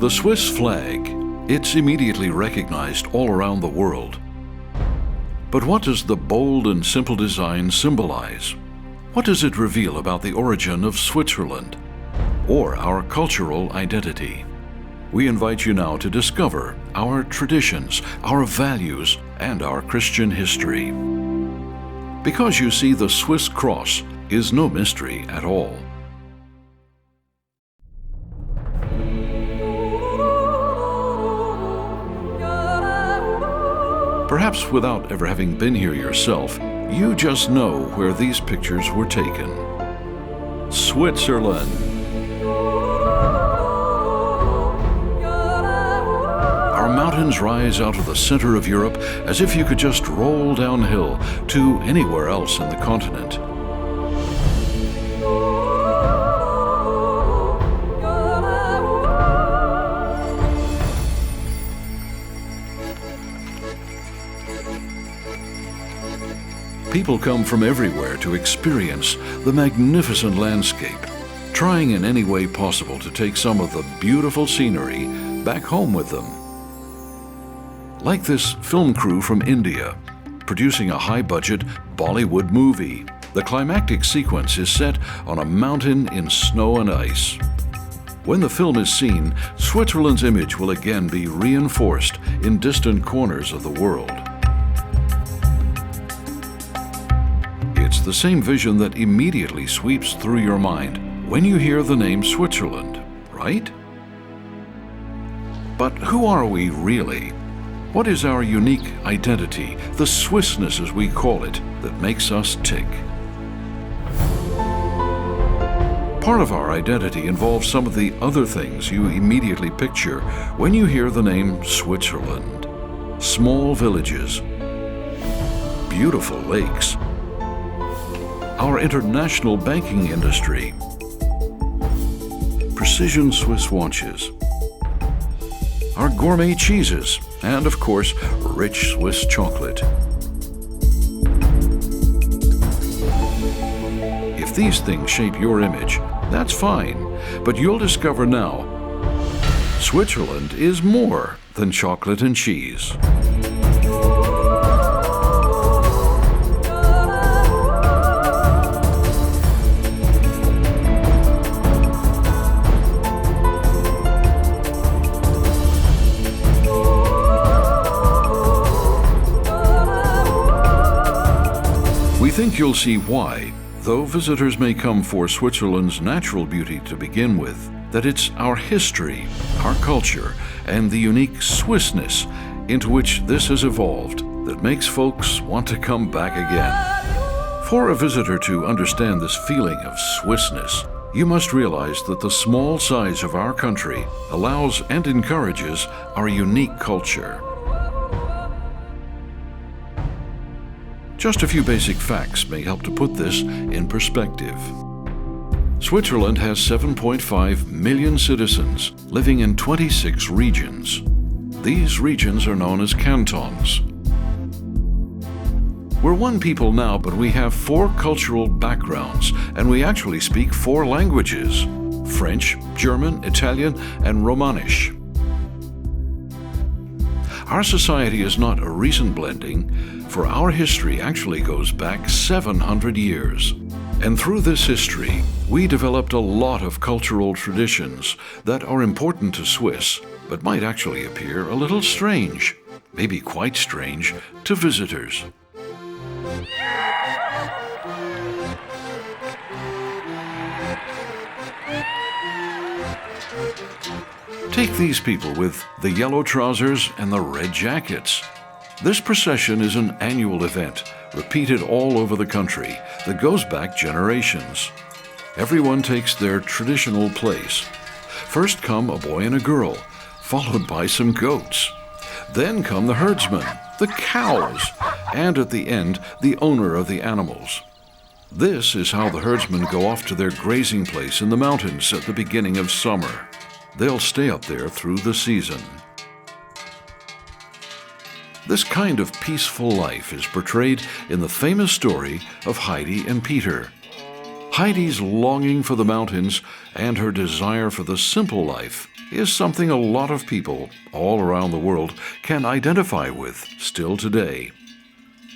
The Swiss flag, it's immediately recognized all around the world. But what does the bold and simple design symbolize? What does it reveal about the origin of Switzerland or our cultural identity? We invite you now to discover our traditions, our values, and our Christian history. Because you see, the Swiss cross is no mystery at all. Perhaps without ever having been here yourself, you just know where these pictures were taken. Switzerland. Our mountains rise out of the center of Europe as if you could just roll downhill to anywhere else in the continent. People come from everywhere to experience the magnificent landscape, trying in any way possible to take some of the beautiful scenery back home with them. Like this film crew from India, producing a high-budget Bollywood movie. The climactic sequence is set on a mountain in snow and ice. When the film is seen, Switzerland's image will again be reinforced in distant corners of the world. It's the same vision that immediately sweeps through your mind when you hear the name Switzerland, right? But who are we really? What is our unique identity, the Swissness as we call it, that makes us tick? Part of our identity involves some of the other things you immediately picture when you hear the name Switzerland. Small villages, beautiful lakes, our international banking industry, precision Swiss watches, our gourmet cheeses, and of course, rich Swiss chocolate. If these things shape your image, that's fine, but you'll discover now, Switzerland is more than chocolate and cheese. We think you'll see why, though visitors may come for Switzerland's natural beauty to begin with, that it's our history, our culture, and the unique Swissness into which this has evolved that makes folks want to come back again. For a visitor to understand this feeling of Swissness, you must realize that the small size of our country allows and encourages our unique culture. Just a few basic facts may help to put this in perspective. Switzerland has 7.5 million citizens living in 26 regions. These regions are known as cantons. We're one people now, but we have 4 cultural backgrounds, and we actually speak 4 languages: French, German, Italian, and Romanish. Our society is not a recent blending, for our history actually goes back 700 years. And through this history, we developed a lot of cultural traditions that are important to Swiss, but might actually appear a little strange, maybe quite strange, to visitors. Take these people with the yellow trousers and the red jackets. This procession is an annual event, repeated all over the country, that goes back generations. Everyone takes their traditional place. First come a boy and a girl, followed by some goats. Then come the herdsmen, the cows, and at the end, the owner of the animals. This is how the herdsmen go off to their grazing place in the mountains at the beginning of summer. They'll stay up there through the season. This kind of peaceful life is portrayed in the famous story of Heidi and Peter. Heidi's longing for the mountains and her desire for the simple life is something a lot of people all around the world can identify with still today.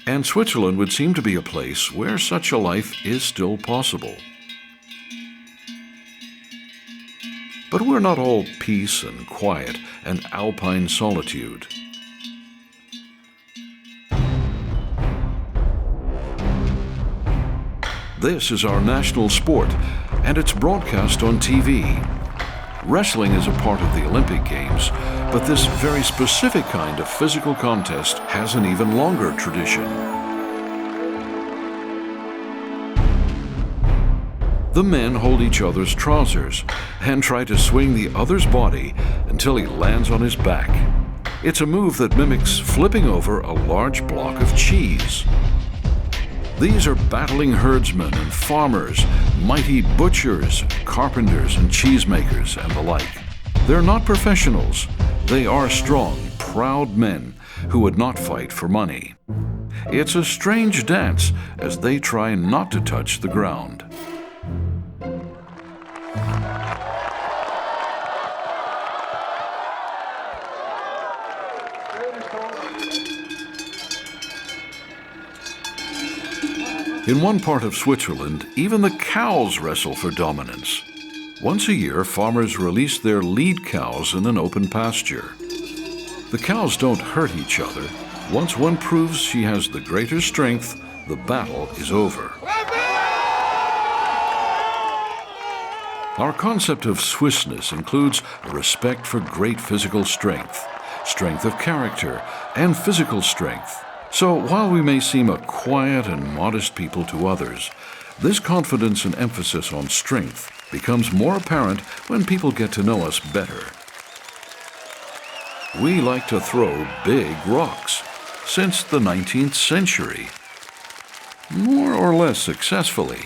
And Switzerland would seem to be a place where such a life is still possible. But we're not all peace and quiet and alpine solitude. This is our national sport, and it's broadcast on TV. Wrestling is a part of the Olympic Games, but this very specific kind of physical contest has an even longer tradition. The men hold each other's trousers and try to swing the other's body until he lands on his back. It's a move that mimics flipping over a large block of cheese. These are battling herdsmen and farmers, mighty butchers, carpenters and cheesemakers and the like. They're not professionals. They are strong, proud men who would not fight for money. It's a strange dance as they try not to touch the ground. In one part of Switzerland, even the cows wrestle for dominance. Once a year, farmers release their lead cows in an open pasture. The cows don't hurt each other. Once one proves she has the greater strength, the battle is over. Our concept of Swissness includes a respect for great physical strength, strength of character, and physical strength. So while we may seem a quiet and modest people to others, this confidence and emphasis on strength becomes more apparent when people get to know us better. We like to throw big rocks since the 19th century, more or less successfully.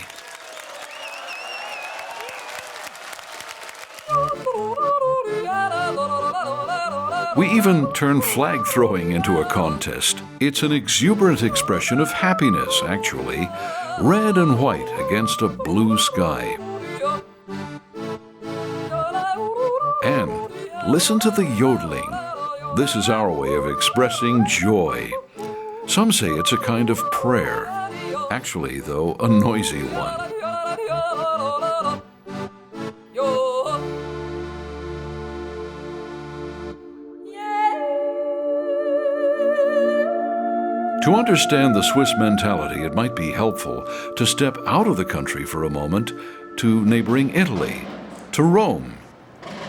We even turn flag throwing into a contest. It's an exuberant expression of happiness, actually. Red and white against a blue sky. And listen to the yodeling. This is our way of expressing joy. Some say it's a kind of prayer. Actually, though, a noisy one. To understand the Swiss mentality, it might be helpful to step out of the country for a moment to neighboring Italy, to Rome.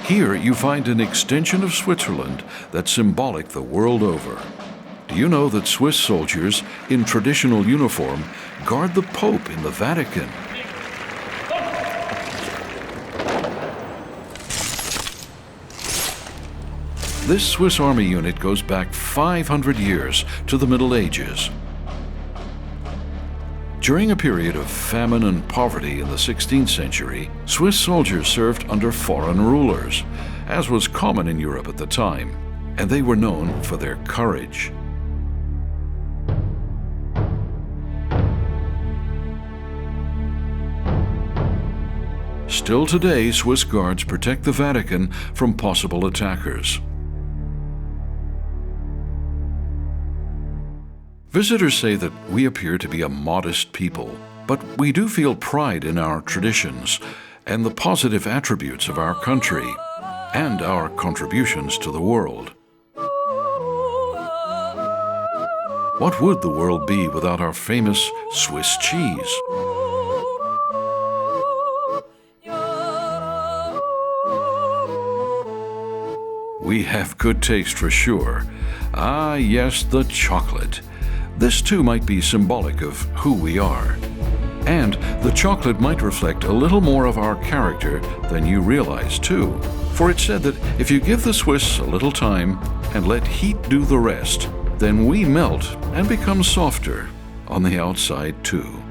Here you find an extension of Switzerland that's symbolic the world over. Do you know that Swiss soldiers in traditional uniform guard the Pope in the Vatican? This Swiss Army unit goes back 500 years to the Middle Ages. During a period of famine and poverty in the 16th century, Swiss soldiers served under foreign rulers, as was common in Europe at the time, and they were known for their courage. Still today, Swiss guards protect the Vatican from possible attackers. Visitors say that we appear to be a modest people, but we do feel pride in our traditions and the positive attributes of our country and our contributions to the world. What would the world be without our famous Swiss cheese? We have good taste for sure. Ah, yes, the chocolate. This too might be symbolic of who we are. And the chocolate might reflect a little more of our character than you realize too. For it's said that if you give the Swiss a little time and let heat do the rest, then we melt and become softer on the outside too.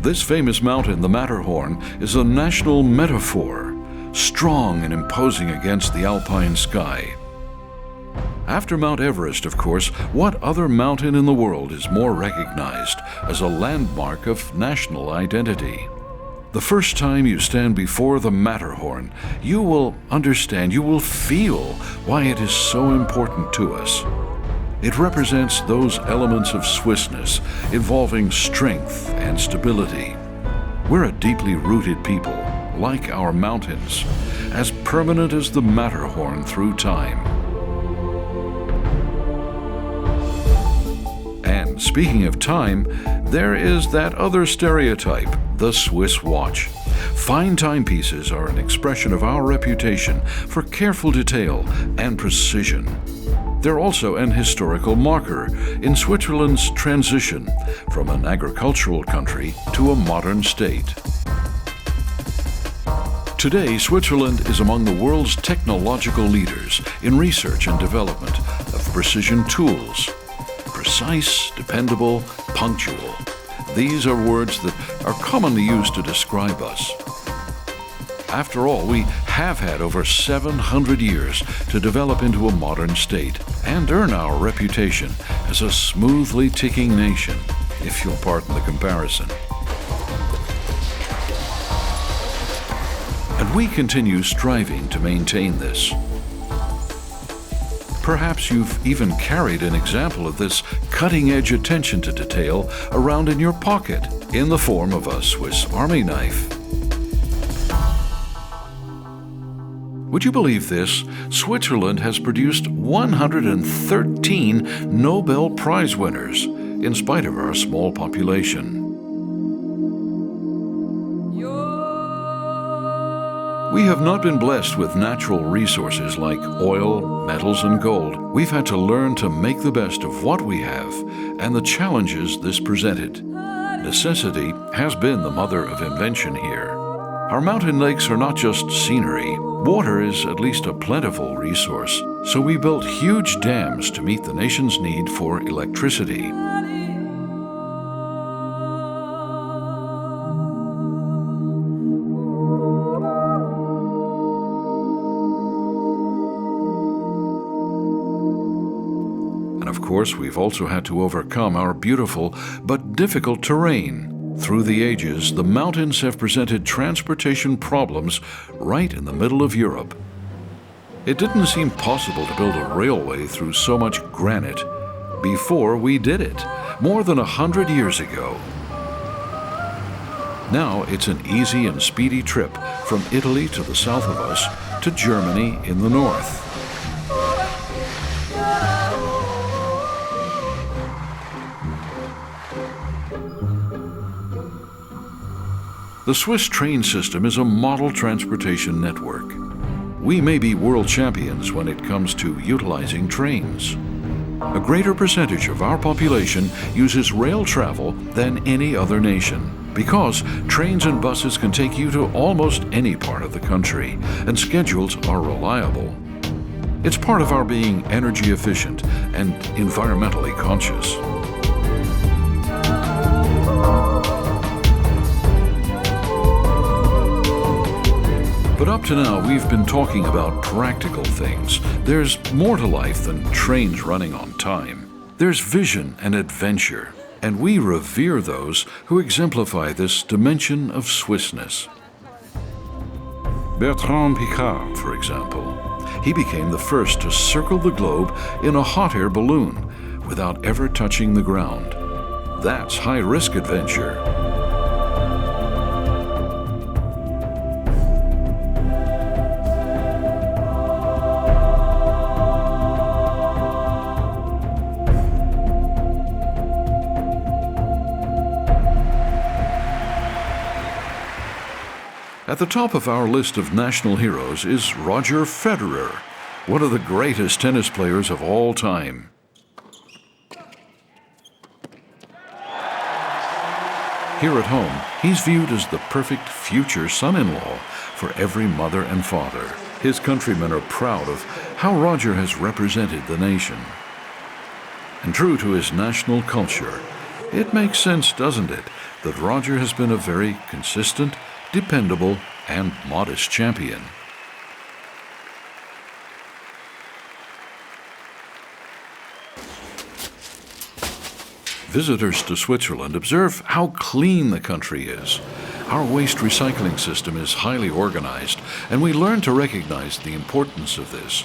This famous mountain, the Matterhorn, is a national metaphor, strong and imposing against the alpine sky. After Mount Everest, of course, what other mountain in the world is more recognized as a landmark of national identity? The first time you stand before the Matterhorn, you will understand, you will feel why it is so important to us. It represents those elements of Swissness involving strength and stability. We're a deeply rooted people, like our mountains, as permanent as the Matterhorn through time. And speaking of time, there is that other stereotype, the Swiss watch. Fine timepieces are an expression of our reputation for careful detail and precision. They're also an historical marker in Switzerland's transition from an agricultural country to a modern state. Today, Switzerland is among the world's technological leaders in research and development of precision tools. Precise, dependable, punctual. These are words that are commonly used to describe us. After all, we have had over 700 years to develop into a modern state and earn our reputation as a smoothly ticking nation, if you'll pardon the comparison. And we continue striving to maintain this. Perhaps you've even carried an example of this cutting-edge attention to detail around in your pocket in the form of a Swiss Army knife. Would you believe this? Switzerland has produced 113 Nobel Prize winners, in spite of our small population. We have not been blessed with natural resources like oil, metals, and gold. We've had to learn to make the best of what we have and the challenges this presented. Necessity has been the mother of invention here. Our mountain lakes are not just scenery. Water is at least a plentiful resource, so we built huge dams to meet the nation's need for electricity. And of course, we've also had to overcome our beautiful but difficult terrain. Through the ages, the mountains have presented transportation problems right in the middle of Europe. It didn't seem possible to build a railway through so much granite before we did it, more than 100 years ago. Now it's an easy and speedy trip from Italy to the south of us to Germany in the north. The Swiss train system is a model transportation network. We may be world champions when it comes to utilizing trains. A greater percentage of our population uses rail travel than any other nation because trains and buses can take you to almost any part of the country, and schedules are reliable. It's part of our being energy efficient and environmentally conscious. But up to now, we've been talking about practical things. There's more to life than trains running on time. There's vision and adventure, and we revere those who exemplify this dimension of Swissness. Bertrand Piccard, for example. He became the first to circle the globe in a hot air balloon without ever touching the ground. That's high-risk adventure. At the top of our list of national heroes is Roger Federer, one of the greatest tennis players of all time. Here at home, he's viewed as the perfect future son-in-law for every mother and father. His countrymen are proud of how Roger has represented the nation. And true to his national culture, it makes sense, doesn't it, that Roger has been a very consistent, dependable, and modest champion. Visitors to Switzerland observe how clean the country is. Our waste recycling system is highly organized, and we learn to recognize the importance of this.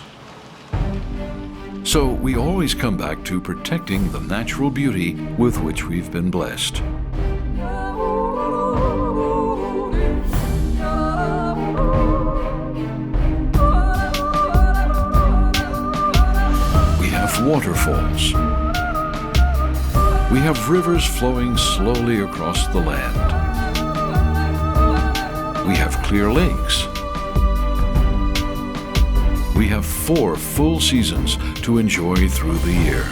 So we always come back to protecting the natural beauty with which we've been blessed. We have waterfalls. We have rivers flowing slowly across the land. We have clear lakes. We have 4 full seasons to enjoy through the year.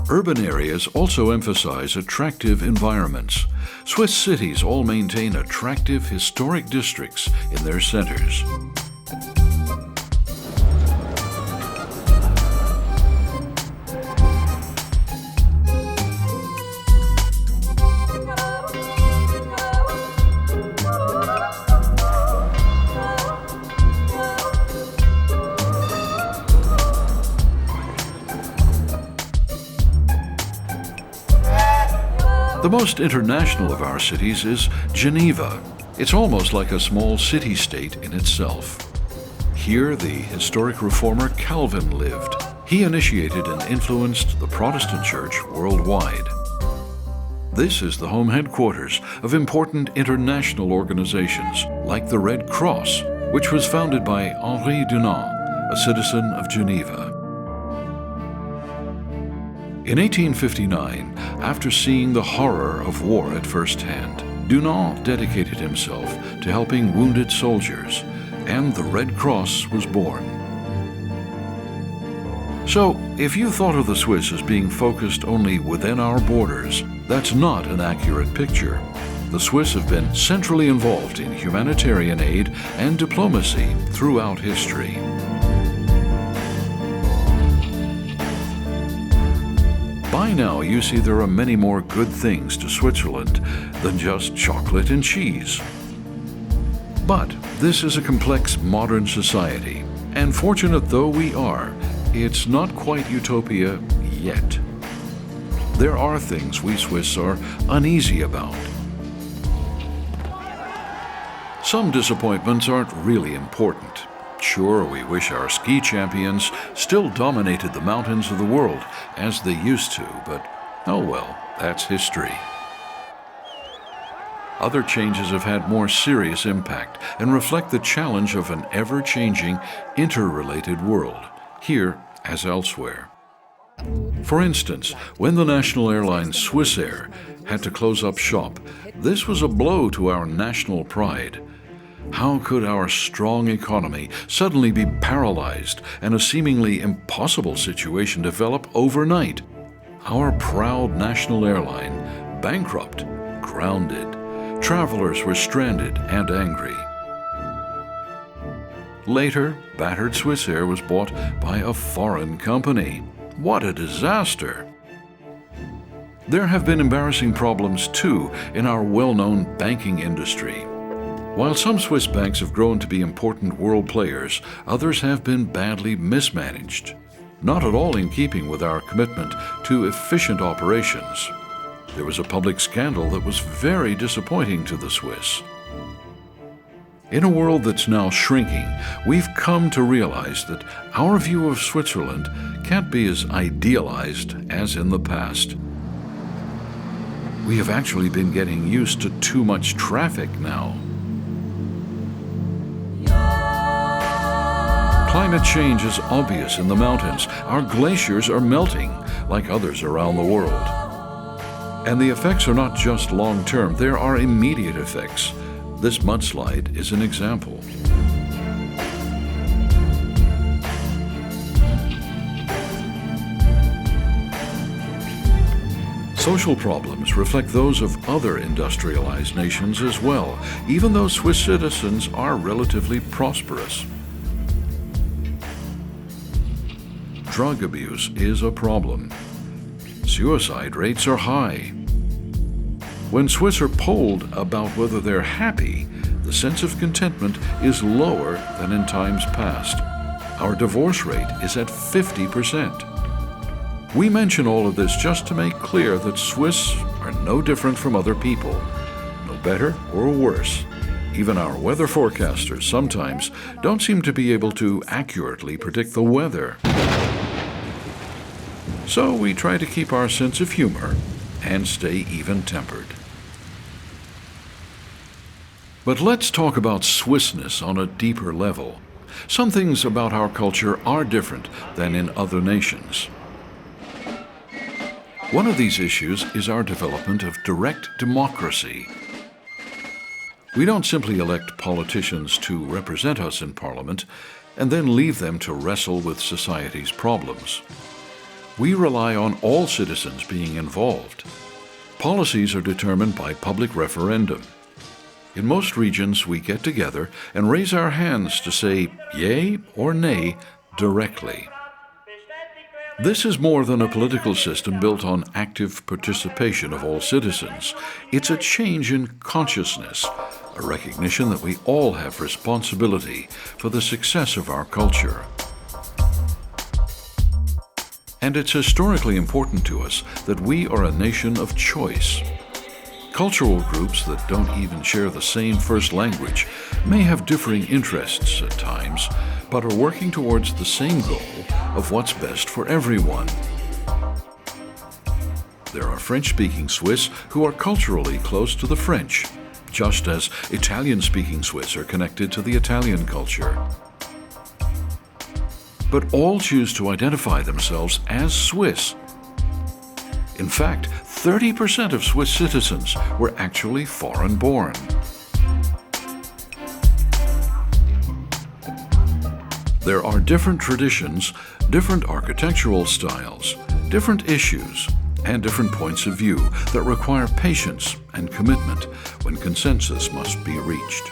Urban areas also emphasize attractive environments. Swiss cities all maintain attractive historic districts in their centers. The most international of our cities is Geneva. It's almost like a small city-state in itself. Here, the historic reformer Calvin lived. He initiated and influenced the Protestant Church worldwide. This is the home headquarters of important international organizations like the Red Cross, which was founded by Henri Dunant, a citizen of Geneva. In 1859, after seeing the horror of war at first hand, Dunant dedicated himself to helping wounded soldiers, and the Red Cross was born. So, if you thought of the Swiss as being focused only within our borders, that's not an accurate picture. The Swiss have been centrally involved in humanitarian aid and diplomacy throughout history. By now, you see there are many more good things to Switzerland than just chocolate and cheese. But this is a complex modern society, and fortunate though we are, it's not quite utopia yet. There are things we Swiss are uneasy about. Some disappointments aren't really important. Sure, we wish our ski champions still dominated the mountains of the world as they used to, but oh well, that's history. Other changes have had more serious impact and reflect the challenge of an ever-changing, interrelated world, here as elsewhere. For instance, when the national airline Swissair had to close up shop, this was a blow to our national pride. How could our strong economy suddenly be paralyzed and a seemingly impossible situation develop overnight? Our proud national airline bankrupt, grounded. Travelers were stranded and angry. Later, battered Swissair was bought by a foreign company. What a disaster! There have been embarrassing problems too in our well-known banking industry. While some Swiss banks have grown to be important world players, others have been badly mismanaged. Not at all in keeping with our commitment to efficient operations. There was a public scandal that was very disappointing to the Swiss. In a world that's now shrinking, we've come to realize that our view of Switzerland can't be as idealized as in the past. We have actually been getting used to too much traffic now. Climate change is obvious in the mountains. Our glaciers are melting, like others around the world. And the effects are not just long-term, there are immediate effects. This mudslide is an example. Social problems reflect those of other industrialized nations as well, even though Swiss citizens are relatively prosperous. Drug abuse is a problem. Suicide rates are high. When Swiss are polled about whether they're happy, the sense of contentment is lower than in times past. Our divorce rate is at 50%. We mention all of this just to make clear that Swiss are no different from other people, no better or worse. Even our weather forecasters sometimes don't seem to be able to accurately predict the weather. So we try to keep our sense of humor and stay even-tempered. But let's talk about Swissness on a deeper level. Some things about our culture are different than in other nations. One of these issues is our development of direct democracy. We don't simply elect politicians to represent us in Parliament and then leave them to wrestle with society's problems. We rely on all citizens being involved. Policies are determined by public referendum. In most regions, we get together and raise our hands to say yay or nay directly. This is more than a political system built on active participation of all citizens. It's a change in consciousness, a recognition that we all have responsibility for the success of our culture. And it's historically important to us that we are a nation of choice. Cultural groups that don't even share the same first language may have differing interests at times, but are working towards the same goal of what's best for everyone. There are French-speaking Swiss who are culturally close to the French, just as Italian-speaking Swiss are connected to the Italian culture. But all choose to identify themselves as Swiss. In fact, 30% of Swiss citizens were actually foreign-born. There are different traditions, different architectural styles, different issues, and different points of view that require patience and commitment when consensus must be reached.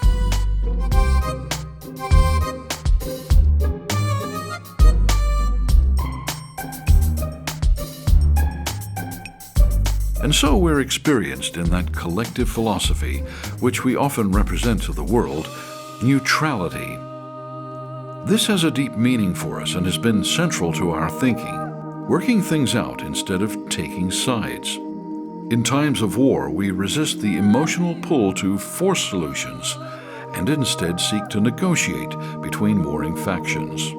And so we're experienced in that collective philosophy, which we often represent to the world, neutrality. This has a deep meaning for us and has been central to our thinking, working things out instead of taking sides. In times of war, we resist the emotional pull to force solutions and instead seek to negotiate between warring factions.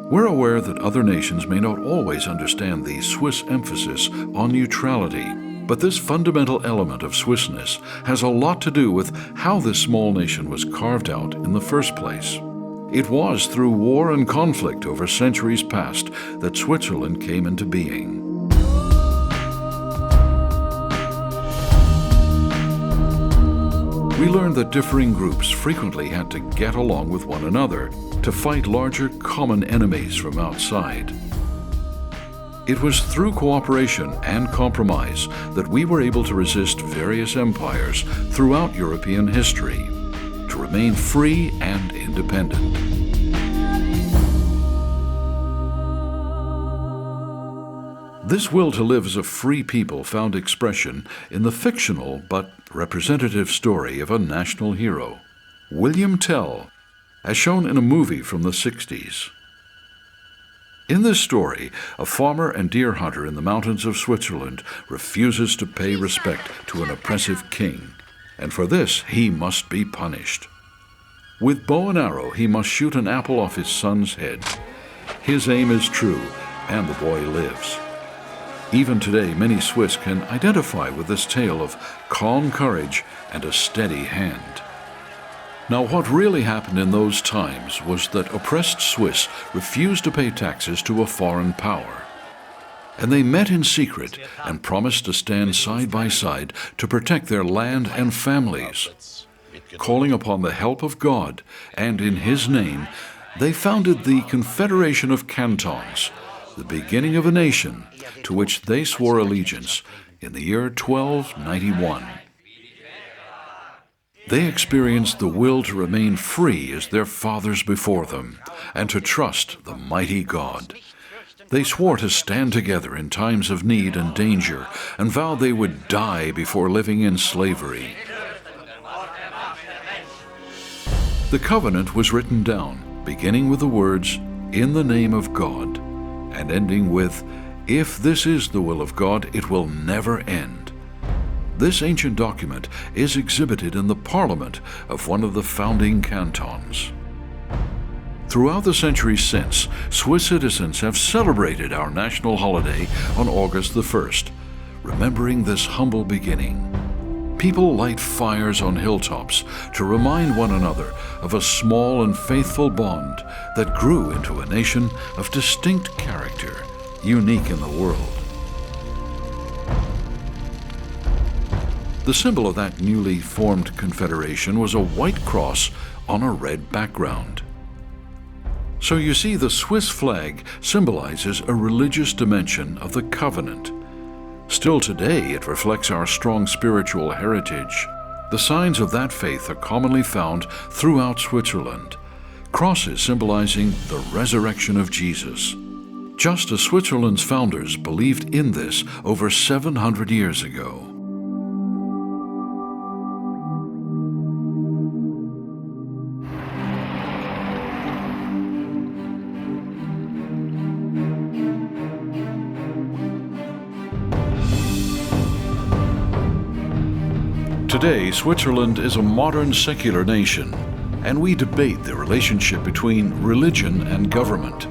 We're aware that other nations may not always understand the Swiss emphasis on neutrality, but this fundamental element of Swissness has a lot to do with how this small nation was carved out in the first place. It was through war and conflict over centuries past that Switzerland came into being. We learned that differing groups frequently had to get along with one another to fight larger common enemies from outside. It was through cooperation and compromise that we were able to resist various empires throughout European history, to remain free and independent. This will to live as a free people found expression in the fictional but representative story of a national hero, William Tell, as shown in a movie from the 60s. In this story, a farmer and deer hunter in the mountains of Switzerland refuses to pay respect to an oppressive king, and for this he must be punished. With bow and arrow, he must shoot an apple off his son's head. His aim is true, and the boy lives. Even today, many Swiss can identify with this tale of calm courage and a steady hand. Now, what really happened in those times was that oppressed Swiss refused to pay taxes to a foreign power. And they met in secret and promised to stand side by side to protect their land and families. Calling upon the help of God, and in His name, they founded the Confederation of Cantons, the beginning of a nation to which they swore allegiance in the year 1291. They experienced the will to remain free as their fathers before them, and to trust the mighty God. They swore to stand together in times of need and danger, and vowed they would die before living in slavery. The covenant was written down, beginning with the words, "In the name of God," and ending with, "If this is the will of God, it will never end." This ancient document is exhibited in the parliament of one of the founding cantons. Throughout the centuries since, Swiss citizens have celebrated our national holiday on August the 1st, remembering this humble beginning. People light fires on hilltops to remind one another of a small and faithful bond that grew into a nation of distinct character, unique in the world. The symbol of that newly formed confederation was a white cross on a red background. So you see, the Swiss flag symbolizes a religious dimension of the covenant. Still today, it reflects our strong spiritual heritage. The signs of that faith are commonly found throughout Switzerland, crosses symbolizing the resurrection of Jesus, just as Switzerland's founders believed in this over 700 years ago. Today, Switzerland is a modern secular nation, and we debate the relationship between religion and government.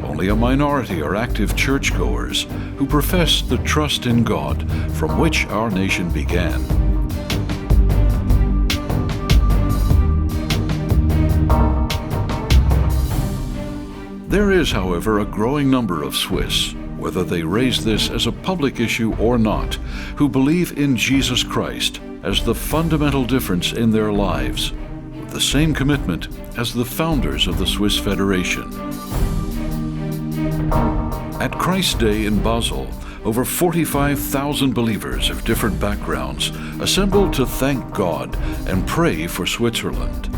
Only a minority are active churchgoers who profess the trust in God from which our nation began. There is, however, a growing number of Swiss, whether they raise this as a public issue or not, who believe in Jesus Christ as the fundamental difference in their lives, with the same commitment as the founders of the Swiss Federation. At Christ's Day in Basel, over 45,000 believers of different backgrounds assembled to thank God and pray for Switzerland.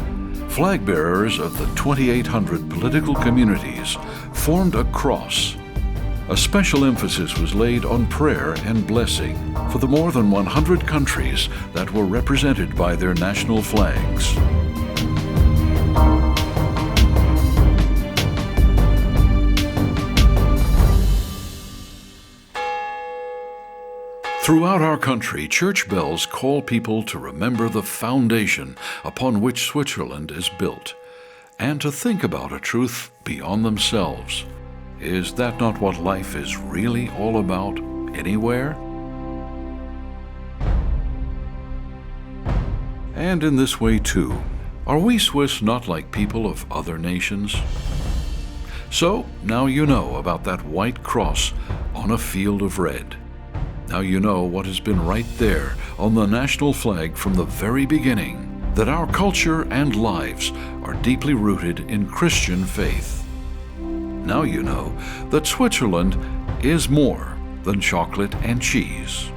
Flag bearers of the 2,800 political communities formed a cross. A special emphasis was laid on prayer and blessing for the more than 100 countries that were represented by their national flags. Throughout our country, church bells call people to remember the foundation upon which Switzerland is built, and to think about a truth beyond themselves. Is that not what life is really all about, anywhere? And in this way, too, are we Swiss not like people of other nations? So, now you know about that white cross on a field of red. Now you know what has been right there on the national flag from the very beginning, that our culture and lives are deeply rooted in Christian faith. Now you know that Switzerland is more than chocolate and cheese.